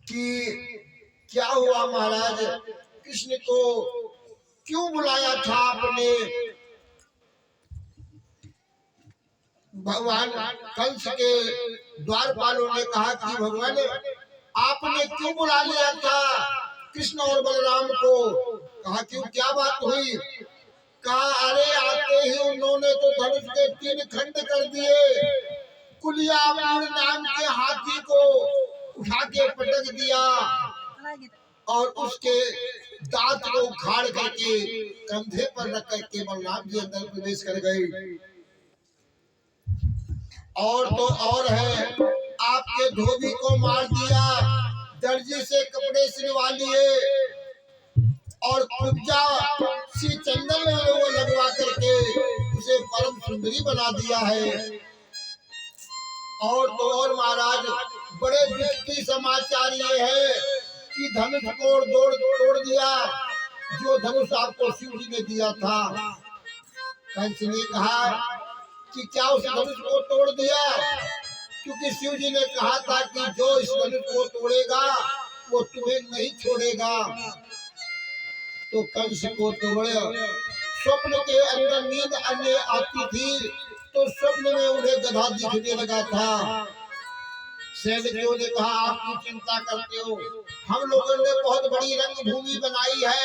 कि क्या हुआ महाराज, कृष्ण को क्यों बुलाया था आपने? भगवान कंस के द्वारपालों ने कहा कि भगवान आपने क्यों बुला लिया था कृष्ण और बलराम को? कहा क्यों, क्या बात हुई? कहा अरे आते ही उन्होंने तो धनुष के 3 खंड कर दिए, कुलियापुर नाम के हाथी को उठा के पटक दिया और उसके दांत को उखाड़ करके कंधे पर रख करके बलराम जी अंदर प्रवेश कर गए। और तो और है, आपके धोबी को मार दिया, दर्जी से कपड़े सिलवा लिए और कुब्जा सी चंदन वो लगवा करके उसे परम सुंदरी बना दिया है। और तो और महाराज, बड़े दुख की समाचार ये है कि धनुष को तोड़ दिया, जो धनुष आपको शिव जी ने दिया था। कंस ने कहा कि क्या उस धनुष को तोड़ दिया? क्योंकि शिव जी ने कहा था कि जो इस धनुष को तोड़ेगा वो तुम्हें नहीं छोड़ेगा। तो कंस को तो बड़े स्वप्न के अंदर नींद आने आती थी, तो स्वप्न में उन्हें गधा दिखने लगा था। सैनिकों ने कहा आप क्यों चिंता करते हो, हम लोगों ने बहुत बड़ी रंगभूमि बनाई है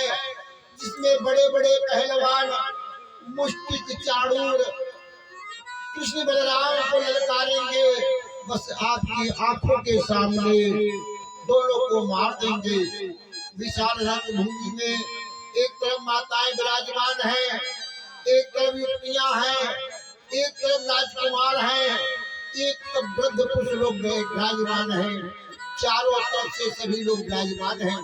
जिसमें बड़े बड़े पहलवान मुष्टिक चाणूर कृष्ण बलराम को ललकारेंगे, बस आपकी आंखों के सामने दोनों को मार देंगे। विशाल रंगभूमि में एक तरफ माताएं विराजमान हैं, एक तरफ युवतियां हैं, एक तरफ राजकुमार हैं, एक तरफ वृद्ध पुरुष लोग विराजमान हैं, चारों तरफ से सभी लोग विराजमान हैं।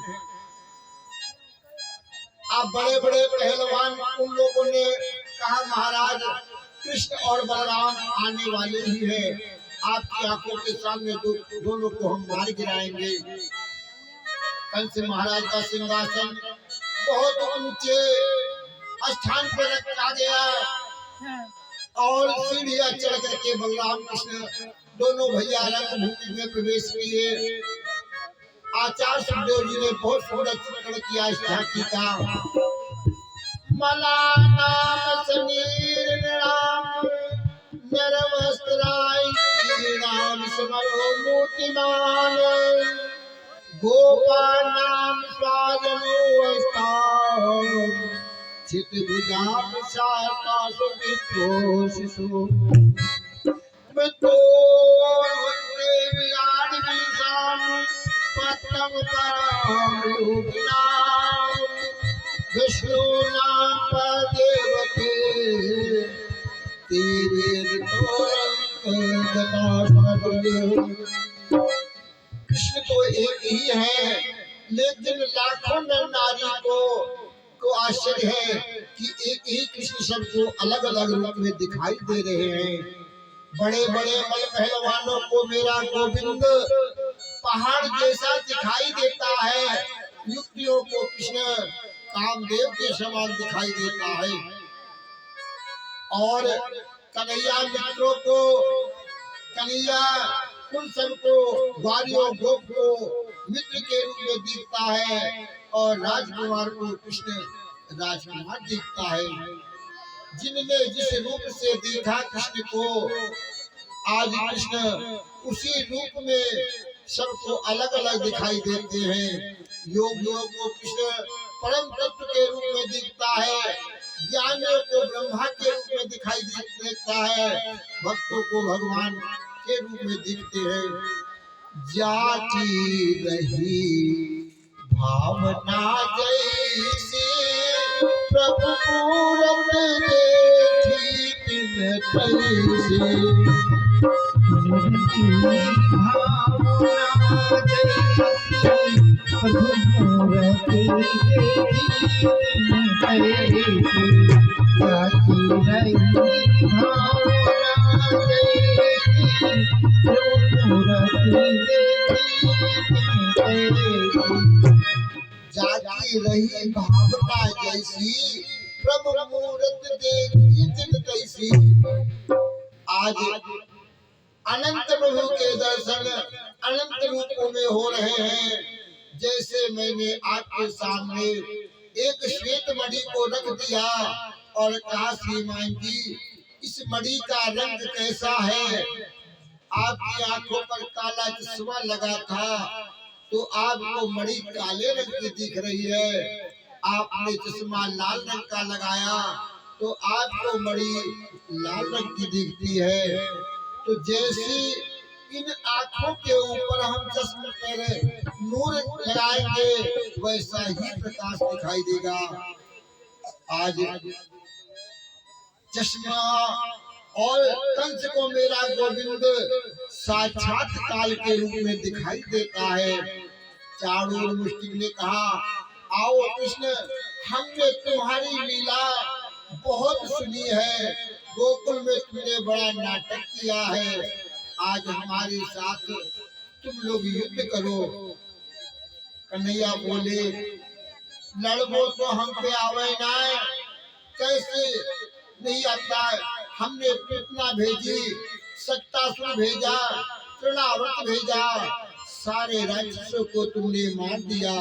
आप बड़े बड़े पहलवान उन लोगों ने कहा महाराज कृष्ण और बलराम आने वाले ही है, आपकी आंखों के सामने दोनों को हम मार गिराएंगे। कंस महाराज का सिंहासन बहुत ऊंचे स्थान पर रखा गया और सीढ़ियां चढ़ करके बलराम कृष्ण दोनों भैया रंगभूमि में प्रवेश किए। आचार्य सुखदेव जी ने बहुत सुंदर चित्रण किया इस झांकी का। मला नाम समीर राम नरवस्त्राय राम समरो मूर्तिमान, गोपाल नाम स्वाजनोस्ता चित भुजाम साता सुवितोषिषु मितो देवयान विशाम पत्तम पराम रूपिणाम विष्णु नाम पदेवते तेरे तोरंग कृष्ण तो एक ही है, लेकिन लाखों नर नारी को आश्चर्य है कि एक ही कृष्ण सबको अलग अलग रूप में दिखाई दे रहे हैं। बड़े बड़े मल पहलवानों को मेरा गोविंद पहाड़ जैसा दिखाई देता है, युक्तियों को कृष्ण कामदेव के समान दिखाई देता है, और कन्हैया मित्रों को, कन्हैया उन सबको, ग्वालियों गोप को मित्र के रूप में दिखता है, और राजकुमार को कृष्ण राजकुमार दिखता है। जिनने जिस रूप से देखा कृष्ण को, आज कृष्ण उसी रूप में सबको अलग अलग दिखाई देते हैं। योगियों को कृष्ण परम तत्व के रूप में दिखता है, ज्ञानियों को ब्रह्मा के रूप में दिखाई देता है, भक्तों को भगवान के रूप में दिखते हैं। जाती रही भावना जैसे प्रभु मूरत देखी तिन तैसे, भावना जैसे प्रभु मूरत देखी तिन तैसे, जाती रही भावना जैसी जाती रही भावना जैसी प्रभु मूरत देखी तिन तैसी। आज अनंत प्रभु के दर्शन अनंत रूपों में हो रहे हैं। जैसे मैंने आपके सामने एक श्वेत मणि को रख दिया और कहा, श्रीमान जी इस मणि का रंग कैसा है? आपकी आंखों पर काला चश्मा लगा था तो आपको मणि काले रंग की दिख रही है। आपने चश्मा लाल रंग का लगाया तो आपको मणि लाल रंग की दिखती है। तो जैसी इन आंखों के ऊपर हम चश्मे पर नूर लगाएंगे वैसा ही प्रकाश दिखाई देगा। आज चश्मा और कंस को मेरा गोविंद साक्षात काल के रूप में दिखाई देता है। चाणूर मुष्टिक ने कहा, आओ कृष्ण, हमने तुम्हारी लीला बहुत सुनी है। गोकुल में तुमने बड़ा नाटक किया है। आज हमारे साथ तुम लोग युद्ध करो। कन्हैया बोले, लड़बो तो हम पे आवे ना, कैसे नहीं आता? हमने पूतना भेजी, सत्तासुर भेजा, तृणावर्त भेजा, सारे राक्षसों को तुमने मार दिया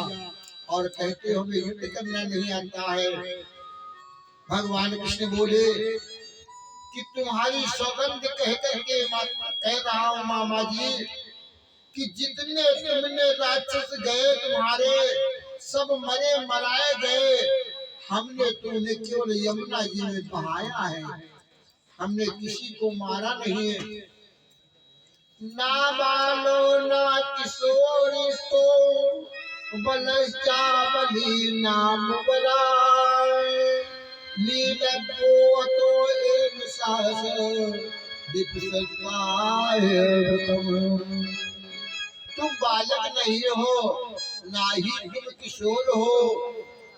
और कहते हो हमें युद्ध करना नहीं आता है। भगवान कृष्ण बोले कि तुम्हारी सौगंध कह करके कह रहा हूँ मामा जी कि जितने तुमने राक्षस गए तुम्हारे सब मरे मराए गए। हमने तुमने केवल यमुना जी में बहाया है, हमने किसी को मारा नहीं है। ना बालो ना किशोर तो बलश्चा बली नाम बलाय, लीला को तो एक साहस तुम बालक नहीं हो ना ही तुम किशोर हो।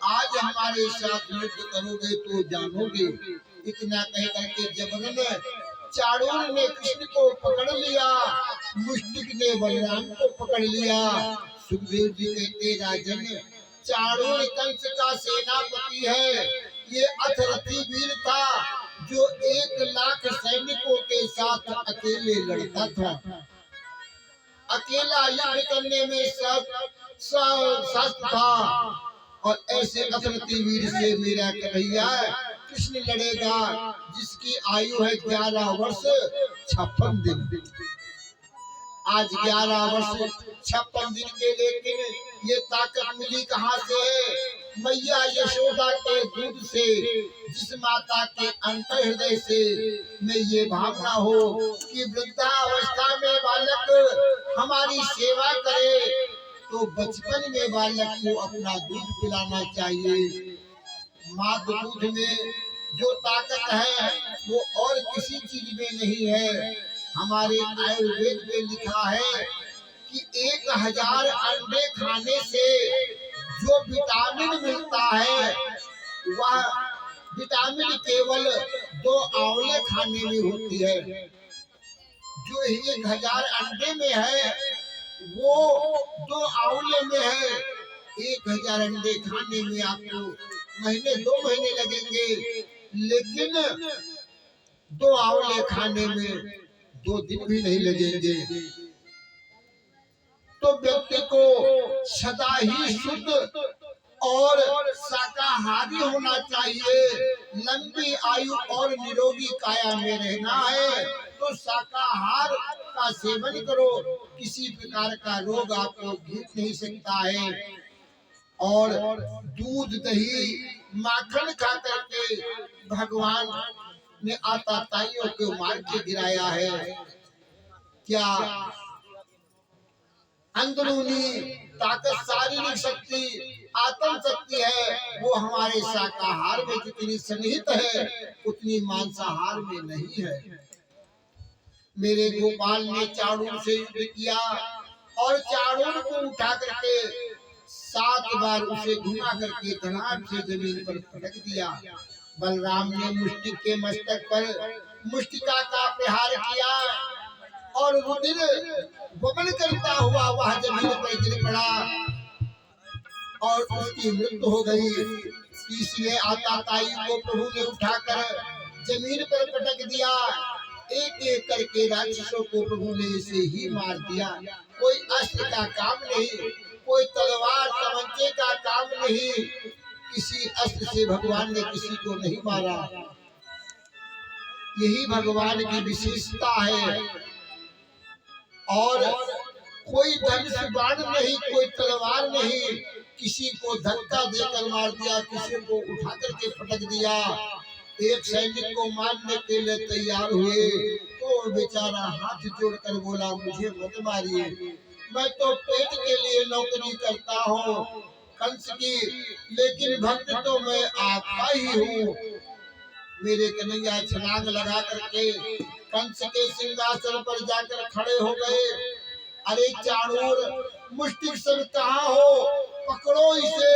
आज हमारे साथ युद्ध करोगे तो जानोगे। इतना कह करके जबरन चाणूर ने कृष्ण को पकड़ लिया, मुष्टिक ने बलराम को पकड़ लिया। सुखदेव जी कहते, राजन चाणूर कंस का सेनापति है। ये अथरथी वीर था जो 1,00,000 सैनिकों के साथ अकेले लड़ता था। अकेला युद्ध करने में शस्त्र था और ऐसे अथरथी वीर से मेरा कन्हैया कृष्ण लड़ेगा जिसकी आयु है 11 वर्ष 56 दिन। आज 11 वर्ष 56 दिन के, लेकिन ये ताकत मिली कहाँ से? मैया यशोदा के दूध से, जिस माता के अंतर हृदय से में ये भावना हो कि वृद्धावस्था में बालक हमारी सेवा करे तो बचपन में बालक को अपना दूध पिलाना चाहिए। माँ दूध में जो ताकत है वो और किसी चीज में नहीं है। हमारे आयुर्वेद में लिखा है कि 1000 अंडे खाने से जो विटामिन मिलता है वह विटामिन केवल 2 आंवले खाने में होती है। जो 1000 अंडे में है वो 2 आंवले में है। 1000 अंडे खाने में आपको महीने 2 महीने लगेंगे, लेकिन 2 आंवले खाने में 2 दिन भी नहीं लगेंगे। तो व्यक्ति को सदा ही शुद्ध और शाकाहारी होना चाहिए। लंबी आयु और निरोगी काया में रहना है तो शाकाहार का सेवन करो। किसी प्रकार का रोग आपको घिर नहीं सकता है। और दूध दही माखन खा करके भगवान ने आताताइयों को मार के गिराया है। क्या अंदरूनी ताकत, शारीरिक शक्ति, आत्म शक्ति है वो हमारे शाकाहार में जितनी सन्निहित है उतनी मांसाहार में नहीं है। मेरे गोपाल ने चाणूर से युद्ध किया और चाणूर को उठा करके 7 बार उसे घुमा करके धनाम से जमीन पर पटक दिया। बलराम ने मुष्टिक के मस्तक पर मुष्टिका का प्रहार किया और रुधिर वमन करता हुआ वह जमीन पर गिर पड़ा और उसकी मृत्यु हो गई। इसलिए आताताई को प्रभु ने उठाकर जमीन पर पटक दिया। एक एक करके राक्षसों को प्रभु ने इसे ही मार दिया। कोई अस्त्र का काम नहीं, कोई तलवार तमंचे का काम नहीं, किसी अस्त्र से भगवान ने किसी को नहीं मारा। यही भगवान की विशेषता है। और कोई धनुष बाण नहीं, कोई तलवार नहीं, किसी को धक्का देकर मार दिया, किसी को उठा करके पटक दिया। एक सैनिक को मारने के लिए तैयार हुए तो बेचारा हाथ जोड़कर बोला, मुझे मत मारिए, मैं तो पेट के लिए नौकरी करता हूँ कंस की, लेकिन भक्त तो मैं आपका ही हूँ। मेरे कन्हैया छलांग लगा करके कंस के सिंहासन पर जाकर खड़े हो गए। अरे चाणूर, मुष्टिक सब कहाँ हो, पकड़ो इसे,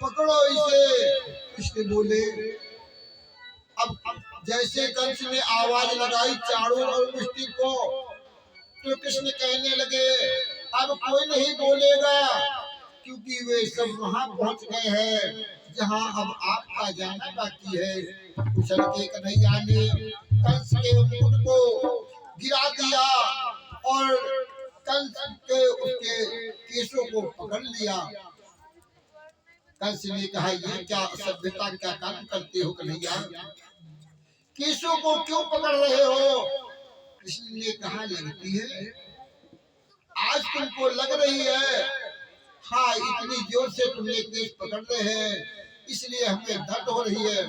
पकड़ो इसे। कृष्ण बोले। अब जैसे कंस ने आवाज लगाई चाणूर और मुष्टिक को, तो कृष्ण कहने लगे अब कोई नहीं बोलेगा, क्योंकि वे सब वहां पहुंच गए हैं जहां अब आपका जाना बाकी है। उछल के कन्हैया ने कंस के मुकुट को गिरा दिया और कंस के उसके केशों को पकड़ लिया। कंस ने कहा, ये क्या असभ्यता, क्या काम करते हो कन्हैया, केशों को क्यों पकड़ रहे हो? कृष्ण ने कहा, लगती है आज तुमको लग रही है, हाँ इतनी जोर से तुमने केस पकड़ रहे हैं इसलिए हमें दर्द हो रही है।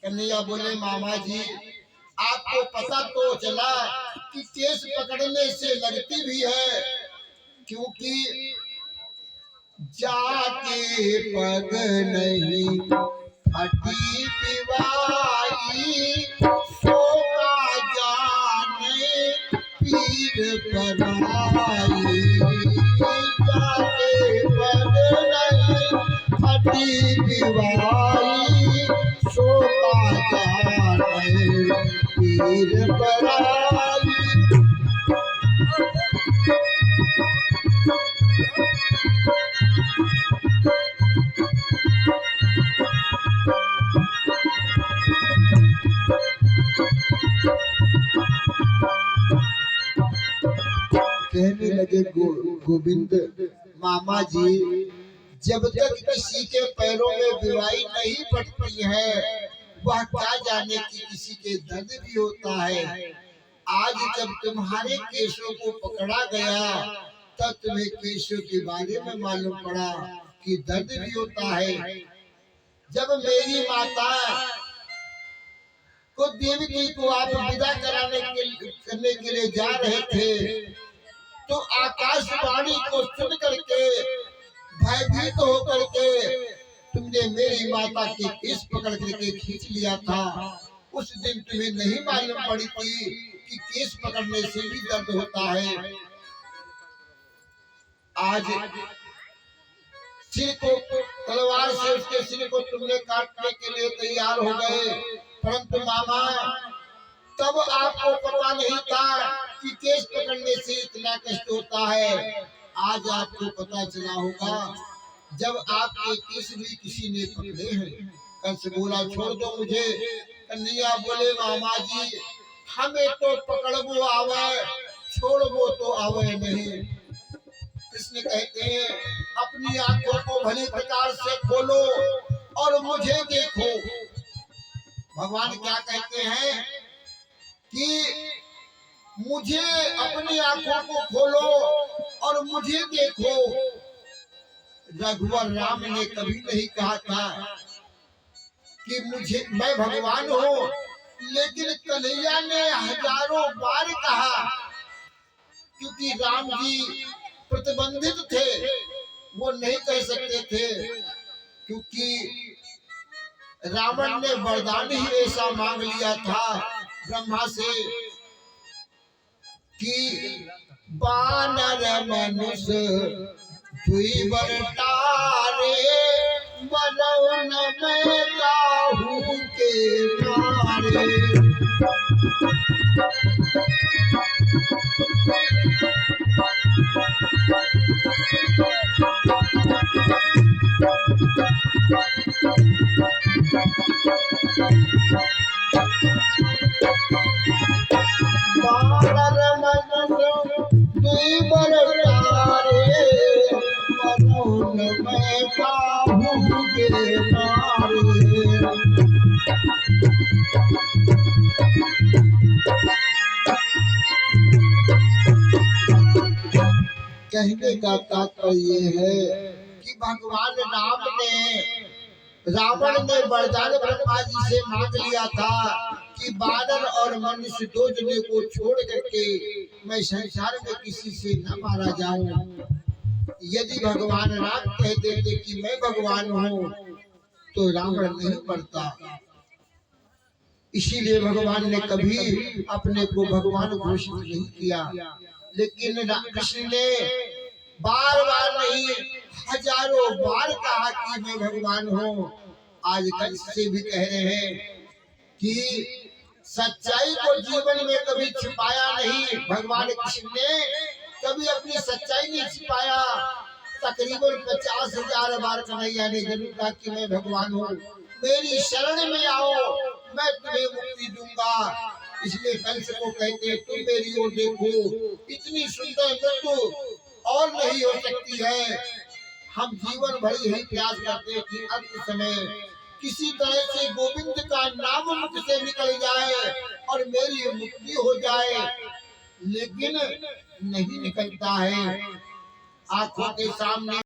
कन्हैया बोले, मामा जी आपको पता तो चला कि केस पकड़ने से लगती भी है, क्योंकि जाके पग नहीं फटी पिवाई, सोका जाने पीर पराई। जाके पग नहीं फटी पिवाई, सोका जाने पीर पराई। कहने लगे गोविंद, मामा जी जब तक किसी के पैरों में बिवाई नहीं पड़ती है, वह क्या जाने कि किसी के दर्द भी होता है। आज जब तुम्हारे केशों को पकड़ा गया तब तुम्हें केशों के बारे में मालूम पड़ा कि दर्द भी होता है। जब मेरी माता को देवकी को आप विदा करने के लिए जा रहे थे, तो आकाशवाणी को सुन करके भयभीत होकर के तुमने मेरी माता की केस पकड़ करके खींच लिया था। उस दिन तुम्हें नहीं मालूम पड़ी थी कि केस पकड़ने से भी दर्द होता है। आज सिर को तलवार से उसके सिर को तुमने काटने के लिए तैयार हो गए, परंतु मामा तब आपको पता नहीं था कि केस पकड़ने से इतना कष्ट होता है। आज आपको पता चला होगा जब आपके केस भी किसी ने पकड़े हैं। कंस बोला, छोड़ दो मुझे। कन्हैया बोले, मामा जी हमें तो पकड़बो आवे, छोड़बो तो आवे नहीं। कृष्ण कहते हैं, अपनी आंखों को भली प्रकार से खोलो और मुझे देखो। भगवान क्या कहते हैं कि मुझे अपनी आंखों को खोलो और मुझे देखो। रघुवर राम ने कभी नहीं कहा था कि मुझे मैं भगवान हूँ, लेकिन कन्हैया ने हजारों बार कहा, क्योंकि राम जी प्रतिबंधित थे, वो नहीं कह सकते थे, क्योंकि रावण ने वरदान ही ऐसा मांग लिया था ब्रह्मा से कि बानर मनुष्य दुई बर तारे, बनौन में काहू के मारे। के मारे। कहने का तात्पर्य है कि भगवान राम ने, रावण ने वरदान ब्रह्मा जी से मांग लिया था कि वानर और मनुष्य दो जने को छोड़ करके मैं संसार में किसी से न मारा जाऊं। यदि भगवान राम कह देते कि मैं भगवान हूँ तो रावण नहीं मरता। इसीलिए भगवान ने कभी अपने को भगवान घोषित नहीं किया। लेकिन कृष्ण ने बार बार नहीं, हजारों बार कहा कि मैं भगवान हूँ। आज कल से भी कह रहे हैं कि सच्चाई को जीवन में कभी छिपाया नहीं। भगवान कृष्ण ने कभी अपनी सच्चाई नहीं छिपाया। तकरीबन 50,000 बार कन्हैया ने जरूर कहा कि मैं भगवान हूँ, मेरी शरण में आओ, मैं तुम्हें मुक्ति दूंगा। इसलिए कंस को कहते तुम मेरी ओर देखो, इतनी सुंदर मृत्यु और नहीं हो सकती है। हम जीवन भर यही प्रयास करते हैं कि अंत समय किसी तरह से गोविंद का नाम मुख से निकल जाए और मेरी मुक्ति हो जाए, लेकिन नहीं निकलता है। आंखों के सामने